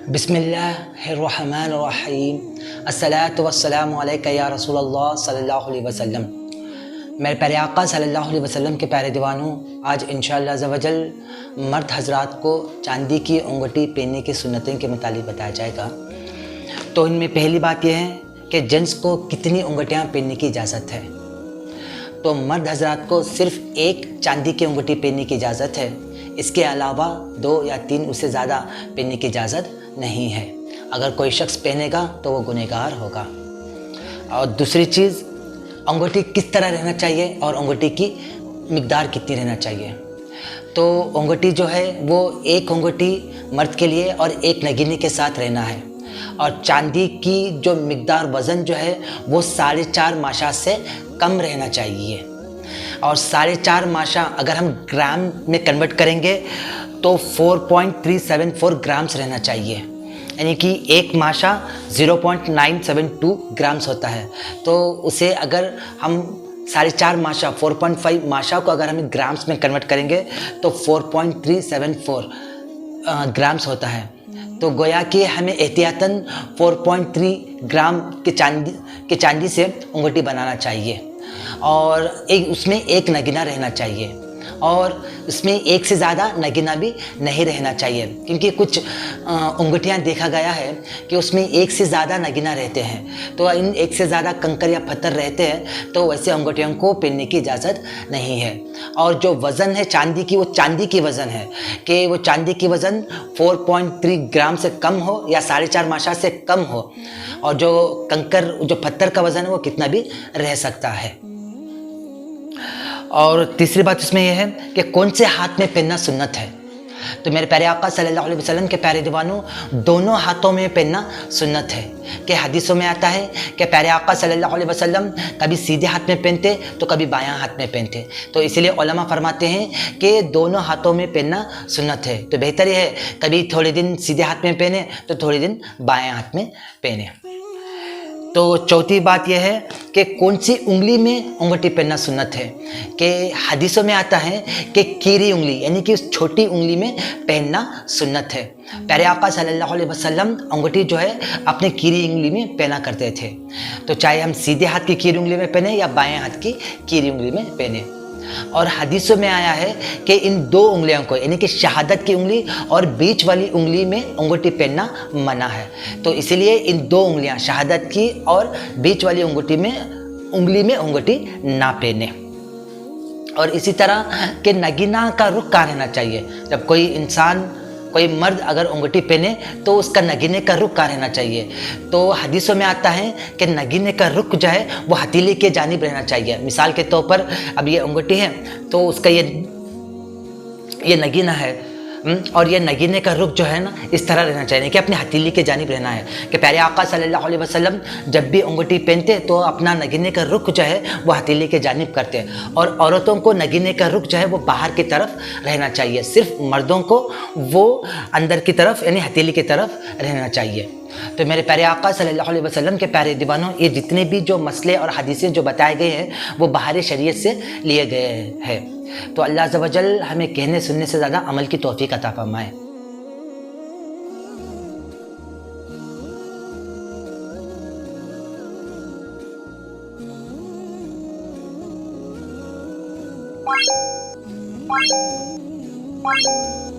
बिस्मिल्लाहिर्रहमानिर्रहीम अस्सलातु वस्सलामु अलैका या रसूलल्लाह सल्लल्लाहु अलैहि वसल्लम। मेरे प्यारे आका सल्लल्लाहु अलैहि वसल्लम के प्यारे दीवानों, आज इंशाअल्लाह अज़्ज़ा वजल मर्द हज़रात को चांदी की अंगूठी पहनने की सुन्नतें के मुतालिक बताया जाएगा। तो इनमें पहली बात यह है कि जेंट्स को कितनी अंगूठियाँ पहनने की इजाज़त है। तो मर्द हज़रात को सिर्फ़ एक चांदी की अंगूठी पहनने की इजाज़त है, इसके अलावा 2 या 3 उससे ज़्यादा पहनने की इजाज़त नहीं है। अगर कोई शख्स पहनेगा तो वो गुनहगार होगा। और दूसरी चीज़, अंगूठी किस तरह रहना चाहिए और अंगूठी की मिकदार कितनी रहना चाहिए। तो अंगूठी जो है वो एक अंगूठी मर्द के लिए और एक नगीने के साथ रहना है। और चांदी की जो मिकदार वज़न जो है वो 4.5 माशा से कम रहना चाहिए। और 4.5 माशा अगर हम ग्राम में कन्वर्ट करेंगे तो 4.374 ग्राम्स रहना चाहिए, यानी कि एक माशा 0.972 ग्राम्स होता है। तो उसे अगर हम 4.5 माशा 4.5 माशा को अगर हम ग्राम्स में कन्वर्ट करेंगे तो 4.374 ग्राम्स होता है। तो गोया कि हमें एहतियातन 4.3 ग्राम के चांदी से अंगूठी बनाना चाहिए। और उसमें एक नगीना रहना चाहिए और उसमें एक से ज़्यादा नगीना भी नहीं रहना चाहिए, क्योंकि कुछ अंगूठियाँ देखा गया है कि उसमें एक से ज़्यादा नगीना रहते हैं। तो इन एक से ज़्यादा कंकर या पत्थर रहते हैं तो वैसे अंगूठियों को पहनने की इजाज़त नहीं है। और जो वज़न है चांदी की, वो चांदी की वज़न है कि वो चांदी की वज़न 4.3 ग्राम से कम हो या 4.5 माशा से कम हो। और जो कंकर, जो पत्थर का वज़न है वो कितना भी रह सकता है। और तीसरी बात इसमें यह है कि कौन से हाथ में पहनना सुन्नत है। तो मेरे प्यारे आका सल्लल्लाहु अलैहि वसल्लम के प्यारे दीवानों, दोनों हाथों में पहनना सुन्नत है। कि हदीसों में आता है कि प्यारे आका सल्लल्लाहु अलैहि वसल्लम कभी सीधे हाथ में पहनते तो कभी बायां हाथ में पहनते। तो इसीलिए उलमा फरमाते हैं कि दोनों हाथों में पहनना सुन्नत है। तो बेहतर यह है कभी थोड़े दिन सीधे हाथ में पहने तो थोड़े दिन बायां हाथ में पहने। तो चौथी बात यह है कि कौन सी उंगली में अंगूठी पहनना सुन्नत है। कि हदीसों में आता है कि कीरी उंगली, यानी कि उस छोटी उंगली में पहनना सुन्नत है। प्यारे आका सल्लल्लाहु अलैहि वसल्लम अंगूठी जो है अपने कीरी उंगली में पहना करते थे। तो चाहे हम सीधे हाथ की कीरी उंगली में पहने या बाएं हाथ की कीरी उंगली में पहने। और हदीसों में आया है कि इन 2 उंगलियों को, यानी कि शहादत की उंगली और बीच वाली उंगली में अंगूठी पहनना मना है। तो इसीलिए इन 2 उंगलियां, शहादत की और बीच वाली उंगली में अंगूठी ना पहने। और इसी तरह के नगीना का रुख कहाँ रहना चाहिए। जब कोई मर्द अगर अंगूठी पहने तो उसका नगीने का रुख कहाँ रहना चाहिए। तो हदीसों में आता है कि नगीने का रुख जो है वो हथेली के जानिब रहना चाहिए। मिसाल के तौर पर अब ये अंगूठी है तो उसका ये नगीना है और ये नगीने का रुख जो है ना इस तरह रहना चाहिए कि अपने हथेली के जानिब रहना है। कि प्यारे आका सल्लल्लाहु अलैहि वसल्लम जब भी अंगूठी पहनते तो अपना नगीने का रुख जो है वो हथेली के जानिब करते हैं। और औरतों को नगीने का रुख जो है वो बाहर की तरफ रहना चाहिए। सिर्फ मर्दों को वो अंदर की तरफ, यानी हथेली की तरफ रहना चाहिए। तो मेरे प्यारे आका सल्लल्लाहु अलैहि वसल्लम के प्यारे दीवानों, ये जितने भी जो मसले और हदीसें जो बताए गए हैं वो बाहरी शरीयत से लिए गए हैं। तो अल्लाह अज़्ज़ा वजल हमें कहने सुनने से ज़्यादा अमल की तौफीक अता फरमाए। Bye.